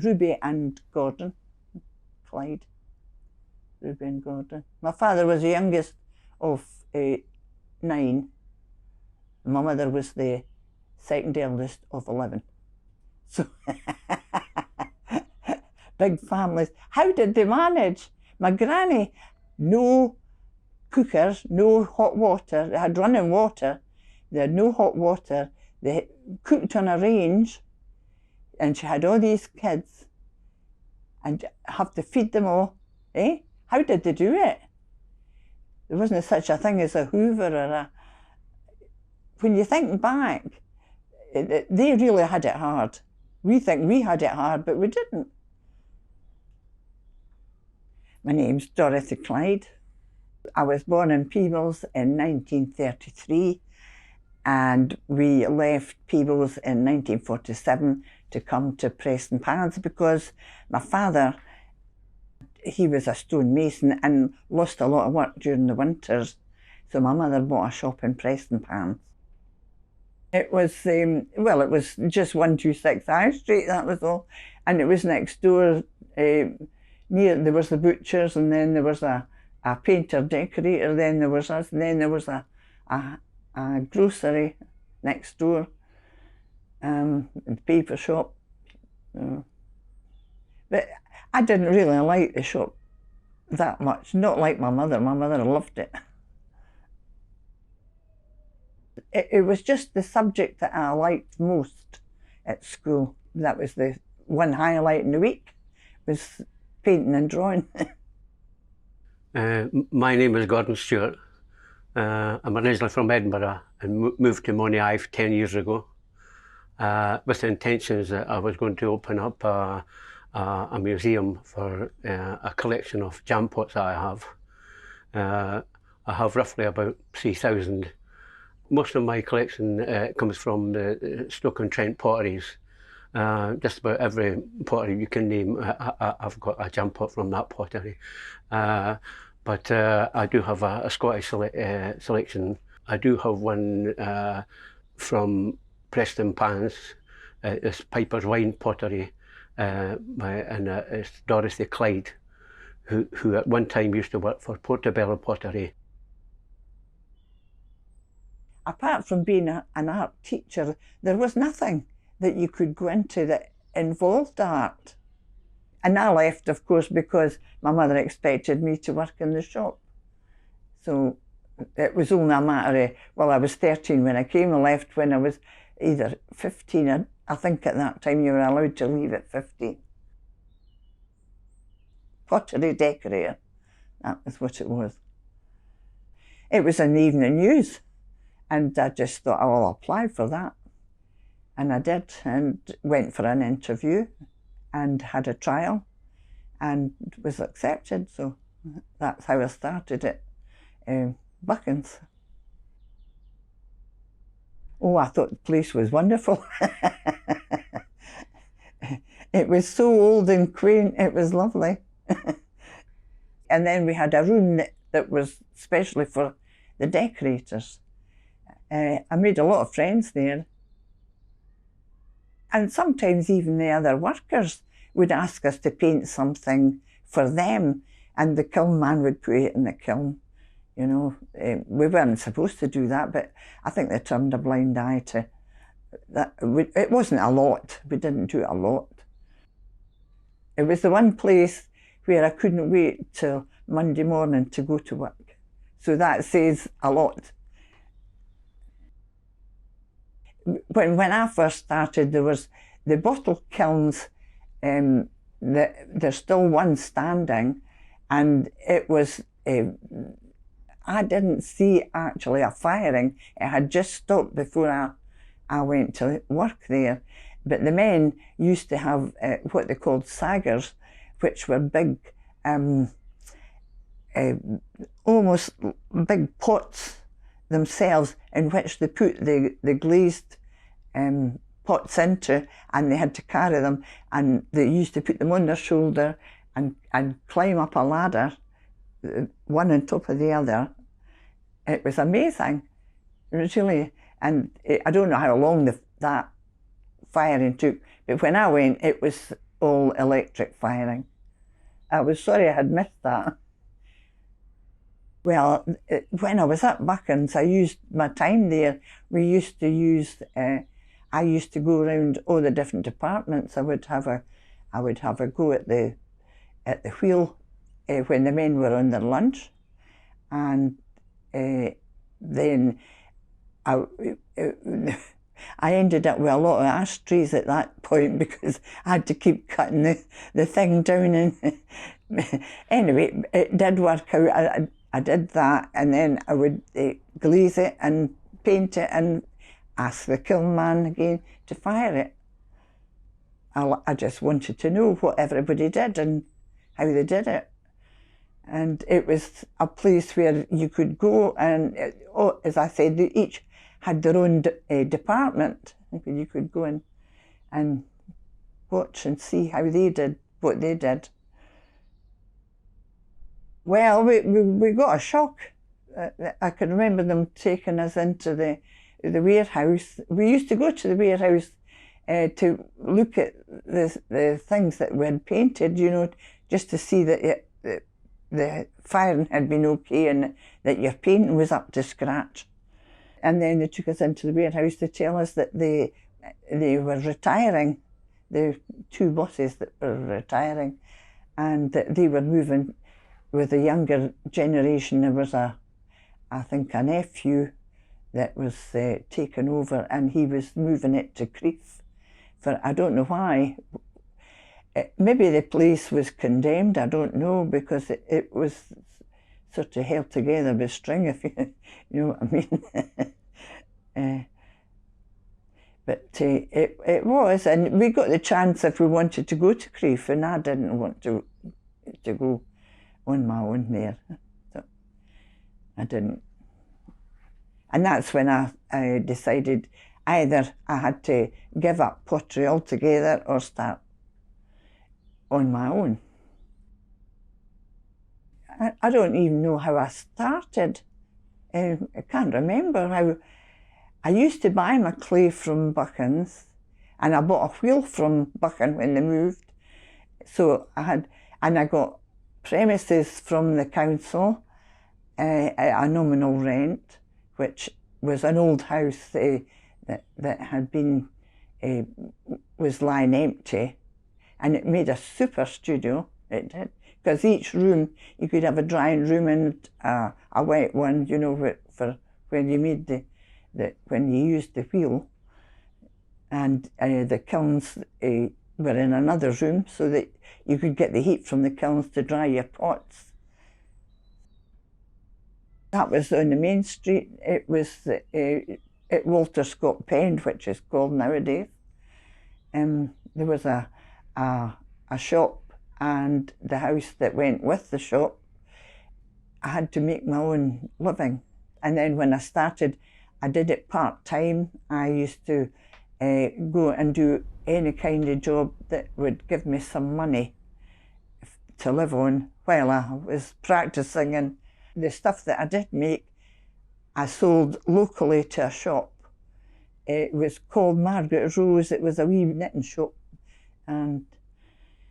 Ruby and Gordon Clyde. Ruby and Gordon. My father was the youngest of 9. My mother was the second eldest of 11. So, big families. How did they manage? My granny, no cookers, no hot water. They had running water. They had no hot water. They cooked on a range, and she had all these kids, and have to feed them all. Eh? How did they do it? There wasn't such a thing as a Hoover or a... When you think back, they really had it hard. We think we had it hard, but we didn't. My name's Dorothy Clyde. I was born in Peebles in 1933, and we left Peebles in 1947 to come to Prestonpans because my father, he was a stonemason and lost a lot of work during the winters. So my mother bought a shop in Prestonpans. It was, well, it was just 126 High Street, that was all. And it was next door, near, there was the butchers, and then there was a painter decorator, then there was us, and then there was a grocery next door, and the paper shop. But I didn't really like the shop that much, not like my mother. My mother loved it. It was just the subject that I liked most at school. That was the one highlight in the week, was painting and drawing. My name is Gordon Stewart. I'm originally from Edinburgh and moved to Moniaive 10 years ago with the intentions that I was going to open up a museum for a collection of jam pots that I have. I have roughly about 3,000. Most of my collection comes from the Stoke-on-Trent potteries. Just about every pottery you can name, I've got a jam pot from that pottery. But I do have a Scottish selection. I do have one from Prestonpans. It's Piper's Wine pottery, and it's Dorothy Clyde, who at one time used to work for Portobello Pottery. Apart from being an art teacher, there was nothing that you could go into that involved art. And I left, of course, because my mother expected me to work in the shop. So it was only a matter of, well, I was 13 when I came. I left when I was either 15. I think at that time you were allowed to leave at 15. Pottery decorator, that was what it was. It was in the evening news, and I just thought, oh, I'll apply for that. And I did, and went for an interview and had a trial and was accepted. So that's how I started at Buckins. Oh, I thought the place was wonderful. It was so old and quaint, it was lovely. And then we had a room that was specially for the decorators. I made a lot of friends there. And sometimes even the other workers would ask us to paint something for them, and the kiln man would put it in the kiln. You know, we weren't supposed to do that, but I think they turned a blind eye to that. It wasn't a lot. We didn't do it a lot. It was the one place where I couldn't wait till Monday morning to go to work. So that says a lot. When I first started, there was the bottle kilns. There's still one standing, and it was. I didn't see actually a firing. It had just stopped before I went to work there. But the men used to have what they called saggers, which were big, almost big pots themselves, in which they put the glazed pots into, and they had to carry them, and they used to put them on their shoulder and climb up a ladder, one on top of the other. It was amazing, really. And I don't know how long that firing took, but when I went, it was all electric firing. I was sorry I had missed that. Well, when I was at Buckens, I used my time there. We used to use, I used to go around all the different departments. I would have a go at the wheel when the men were on their lunch, and then I ended up with a lot of ashtrays at that point because I had to keep cutting the thing down. And anyway, it did work out. I did that, and then I would glaze it and paint it and ask the kiln man again to fire it. I just wanted to know what everybody did and how they did it. And it was a place where you could go and, as I said, they each had their own department. You could go and watch and see how they did what they did. Well, we got a shock. I can remember them taking us into the warehouse. We used to go to the warehouse to look at the things that we had painted, you know, just to see that the firing had been okay and that your painting was up to scratch. And then they took us into the warehouse to tell us that they were retiring, the two bosses that were retiring, and that they were moving with the younger generation. There was I think a nephew that was taken over, and he was moving it to Crieff for, I don't know why. Maybe the place was condemned, I don't know, because it was sort of held together with string, if you know what I mean. But it was, and we got the chance if we wanted to go to Crieff, and I didn't want to go on my own there, so I didn't. And that's when I decided either I had to give up pottery altogether or start on my own. I don't even know how I started. I can't remember how. I used to buy my clay from Buckens, and I bought a wheel from Buchan when they moved. So I got premises from the council at a nominal rent, which was an old house that had been, was lying empty, and it made a super studio, it did, because each room, you could have a drying room and a wet one, you know, for when you made when you used the wheel. And the kilns were in another room so that you could get the heat from the kilns to dry your pots. That was on the main street. It was at Walter Scott Pen, which is called nowadays. There was a shop, and the house that went with the shop. I had to make my own living. And then when I started, I did it part-time. I used to go and do any kind of job that would give me some money to live on while I was practicing. And the stuff that I did make, I sold locally to a shop. It was called Margaret Rose. It was a wee knitting shop, and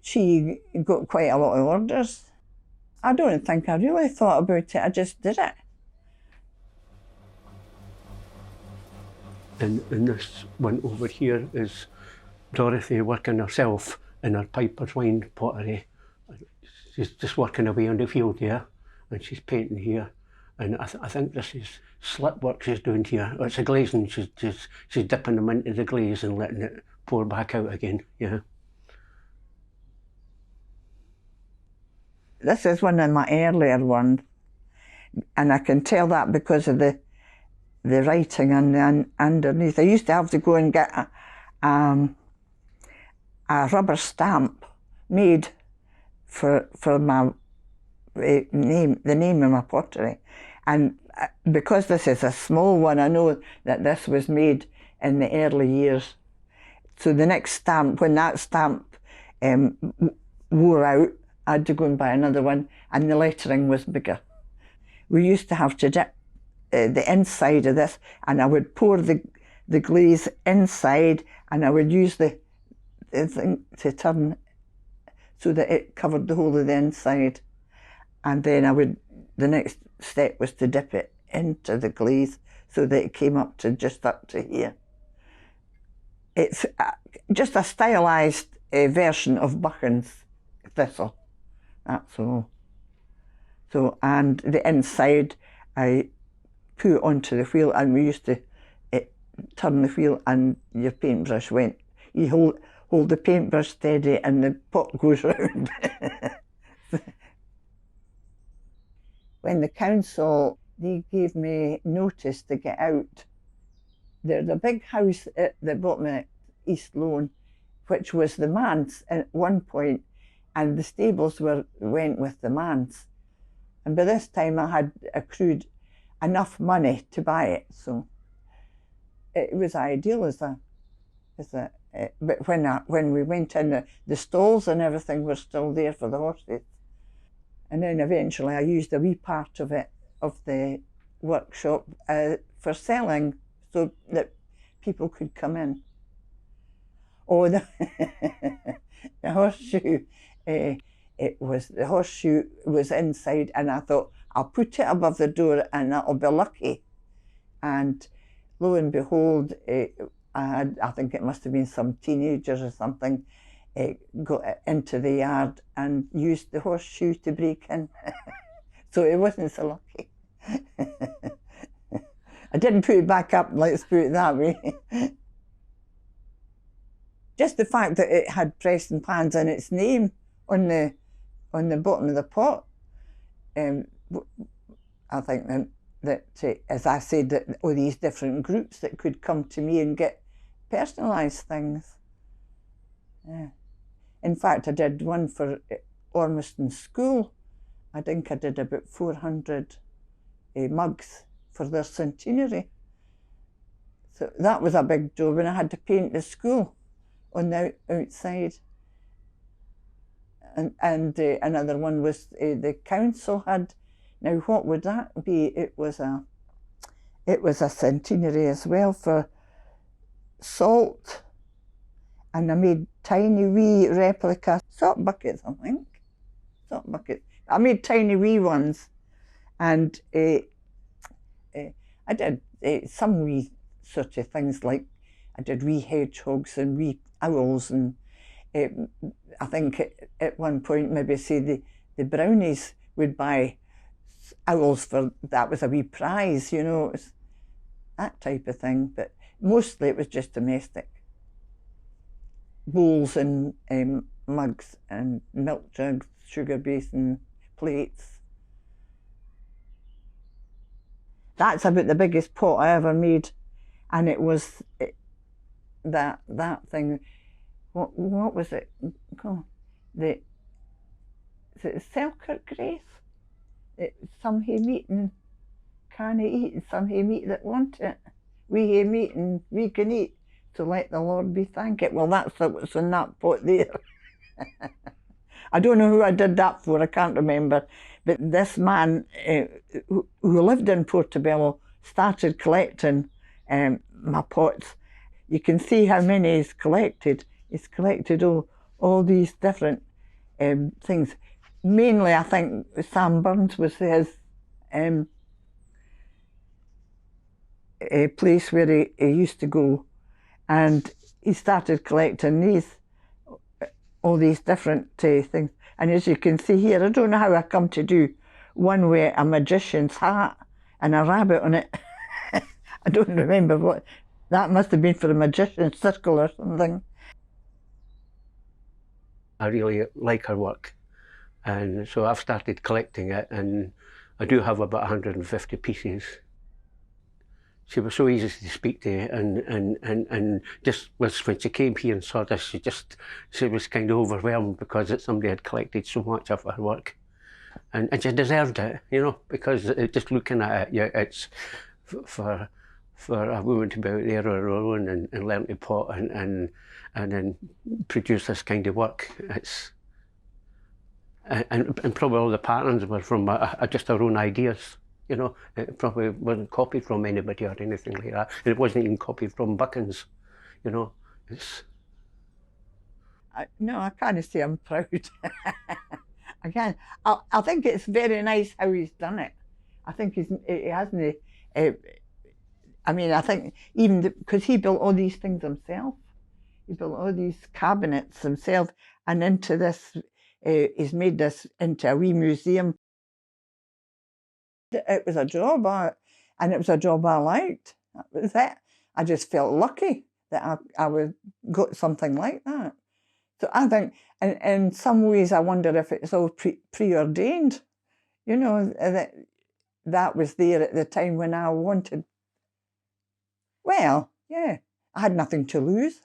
she got quite a lot of orders. I don't think I really thought about it, I just did it. And this one over here is Dorothy working herself in her Piper's wine pottery. She's just working away on the field here, and she's painting here. And I think this is slip work she's doing here. It's a glazing. She's dipping them into the glaze and letting it pour back out again. Yeah. This is one of my earlier ones, and I can tell that because of the writing underneath. I used to have to go and get a rubber stamp made for my name, the name of my pottery. And because this is a small one, I know that this was made in the early years. So the next stamp, when that stamp wore out, I had to go and buy another one, and the lettering was bigger. We used to have to dip the inside of this, and I would pour the glaze inside, and I would use the thing to turn so that it covered the whole of the inside. And then the next step was to dip it into the glaze so that it came up to here. It's just a stylised version of Buchan's thistle, that's all. So, and the inside I put onto the wheel, and we used to turn the wheel and your paintbrush went. You hold the paintbrush steady and the pot goes round. When the council, they gave me notice to get out. There's a big house at the bottom of East Lawn, which was the manse at one point, and the stables went with the manse. And by this time I had accrued enough money to buy it, so it was ideal but when we went in, the stalls and everything were still there for the horses. And then eventually I used a wee part of the workshop for selling, so that people could come in. Oh, the horseshoe, the horseshoe was inside, and I thought, I'll put it above the door and that'll be lucky. And lo and behold, I think it must have been some teenagers or something, got into the yard and used the horseshoe to break in. So it wasn't so lucky. I didn't put it back up, let's put it that way. Just the fact that it had Prestonpans in its name on the bottom of the pot, I think that as I said, that all these different groups that could come to me and get personalised things. Yeah. In fact, I did one for Ormiston School. I think I did about 400 mugs for their centenary. So that was a big job, and I had to paint the school on the outside. And another one was the council had. Now, what would that be? It was a centenary as well for salt, and I made tiny wee replica salt buckets, I think. Salt buckets. I made tiny wee ones, and I did some wee sort of things, like I did wee hedgehogs and wee owls, and I think at one point maybe say the brownies would buy owls for, that was a wee prize, you know, it was that type of thing, but mostly it was just domestic. Bowls and mugs and milk jugs, sugar basin, plates. That's about the biggest pot I ever made, and it was that thing. What was it called? Is it Selkirk Grace? Some hae meat and canna eat, and some hae meat that want it. We hae meat and we can eat, so let the Lord be thanked. Well, that's what's in that pot there. I don't know who I did that for, I can't remember. But this man who lived in Portobello started collecting my pots. You can see how many he's collected. He's collected all these different things. Mainly, I think Sam Burns was his a place where he used to go, and he started collecting all these different things. And as you can see here, I don't know how I come to do one with a magician's hat and a rabbit on it. I don't remember what, that must have been for a magician's circle or something. I really like her work, and so I've started collecting it, and I do have about 150 pieces. She was so easy to speak to, and just when she came here and saw this, she was kind of overwhelmed because somebody had collected so much of her work, and she deserved it, you know, because just looking at it, yeah, it's for a woman to be out there on her own and learn to pot and then produce this kind of work. It's and probably all the patterns were from just her own ideas. You know, it probably wasn't copied from anybody or anything like that. It wasn't even copied from Buchan's, you know. No, I can't say I'm proud. I can't. I think it's very nice how he's done it. I think he hasn't. Uh, I mean, I think even because he built all these things himself. He built all these cabinets himself, and into this, he's made this into a wee museum. It was a job, and it was a job I liked. That was it. I just felt lucky that I would got something like that. So I think, in some ways, I wonder if it's all preordained. You know, that was there at the time when I wanted. Well, yeah, I had nothing to lose.